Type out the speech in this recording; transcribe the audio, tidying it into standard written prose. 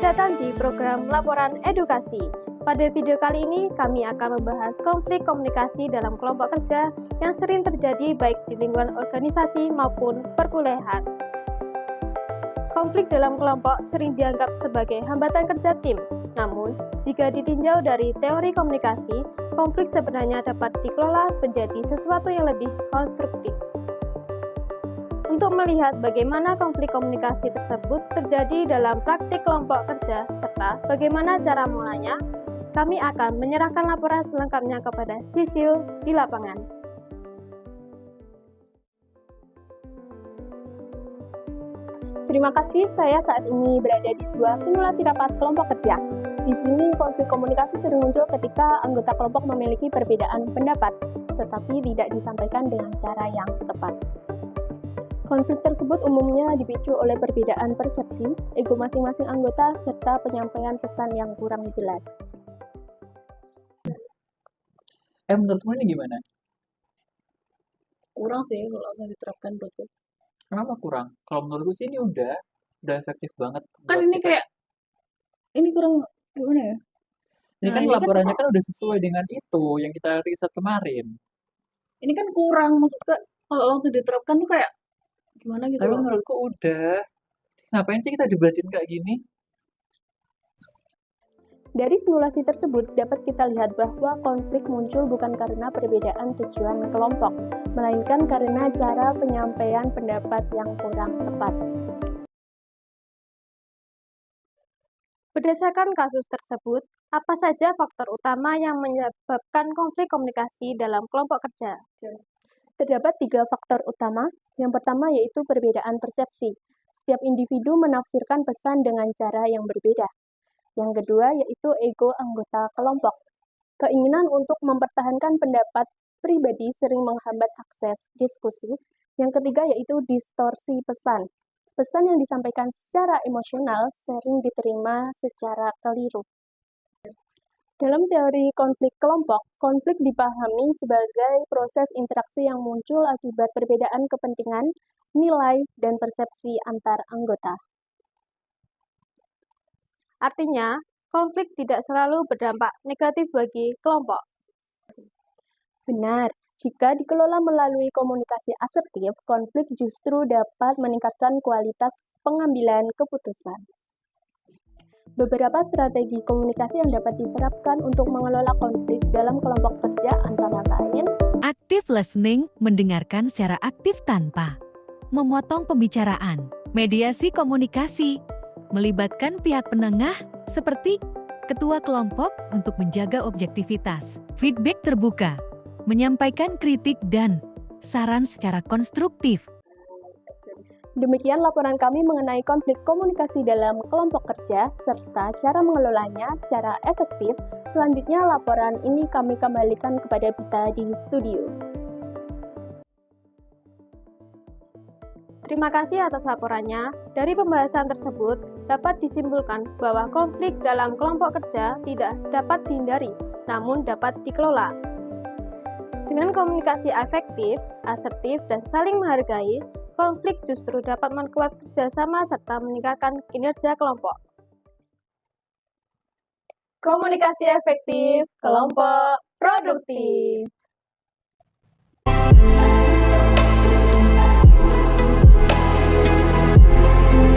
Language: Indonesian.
datang di program Laporan Edukasi. Pada video kali ini, kami akan membahas konflik komunikasi dalam kelompok kerja yang sering terjadi baik di lingkungan organisasi maupun perkuliahan. Konflik dalam kelompok sering dianggap sebagai hambatan kerja tim. Namun, jika ditinjau dari teori komunikasi, konflik sebenarnya dapat dikelola menjadi sesuatu yang lebih konstruktif. Untuk melihat bagaimana konflik komunikasi tersebut terjadi dalam praktik kelompok kerja serta bagaimana cara mulanya, kami akan menyerahkan laporan selengkapnya kepada Sisil di lapangan. Terima kasih, saya saat ini berada di sebuah simulasi rapat kelompok kerja. Di sini konflik komunikasi sering muncul ketika anggota kelompok memiliki perbedaan pendapat, tetapi tidak disampaikan dengan cara yang tepat. Konflik tersebut umumnya dipicu oleh perbedaan persepsi, ego masing-masing anggota, serta penyampaian pesan yang kurang jelas. Menurutmu ini gimana? Kurang sih kalau diterapkan menurutku. Kenapa kurang? Kalau menurutku sih ini udah efektif banget. Kan ini kayak, ini kurang gimana ya? Ini kan ini kan laporannya kan udah sesuai dengan itu yang kita riset kemarin. Ini kan kurang, maksudnya kalau langsung diterapkan tuh kayak gimana gitu Tapi loh. menurutku udah. Ngapain sih kita debatin kayak gini? Dari simulasi tersebut dapat kita lihat bahwa konflik muncul bukan karena perbedaan tujuan kelompok, melainkan karena cara penyampaian pendapat yang kurang tepat. Berdasarkan kasus tersebut, apa saja faktor utama yang menyebabkan konflik komunikasi dalam kelompok kerja? Terdapat 3 faktor utama. Yang pertama yaitu perbedaan persepsi. Setiap individu menafsirkan pesan dengan cara yang berbeda. Yang kedua yaitu ego anggota kelompok. Keinginan untuk mempertahankan pendapat pribadi sering menghambat akses diskusi. Yang ketiga yaitu distorsi pesan. Pesan yang disampaikan secara emosional sering diterima secara keliru. Dalam teori konflik kelompok, konflik dipahami sebagai proses interaksi yang muncul akibat perbedaan kepentingan, nilai, dan persepsi antar anggota. Artinya, konflik tidak selalu berdampak negatif bagi kelompok. Benar, jika dikelola melalui komunikasi asertif, konflik justru dapat meningkatkan kualitas pengambilan keputusan. Beberapa strategi komunikasi yang dapat diterapkan untuk mengelola konflik dalam kelompok kerja antara lain: active listening, mendengarkan secara aktif tanpa memotong pembicaraan, mediasi komunikasi, melibatkan pihak penengah seperti ketua kelompok untuk menjaga objektivitas, feedback terbuka, menyampaikan kritik dan saran secara konstruktif. Demikian laporan kami mengenai konflik komunikasi dalam kelompok kerja serta cara mengelolanya secara efektif. Selanjutnya laporan ini kami kembalikan kepada Bita di studio. Terima kasih atas laporannya. Dari pembahasan tersebut, dapat disimpulkan bahwa konflik dalam kelompok kerja tidak dapat dihindari, namun dapat dikelola. Dengan komunikasi efektif, asertif, dan saling menghargai, konflik justru dapat memperkuat kerjasama serta meningkatkan kinerja kelompok. Komunikasi efektif, kelompok produktif.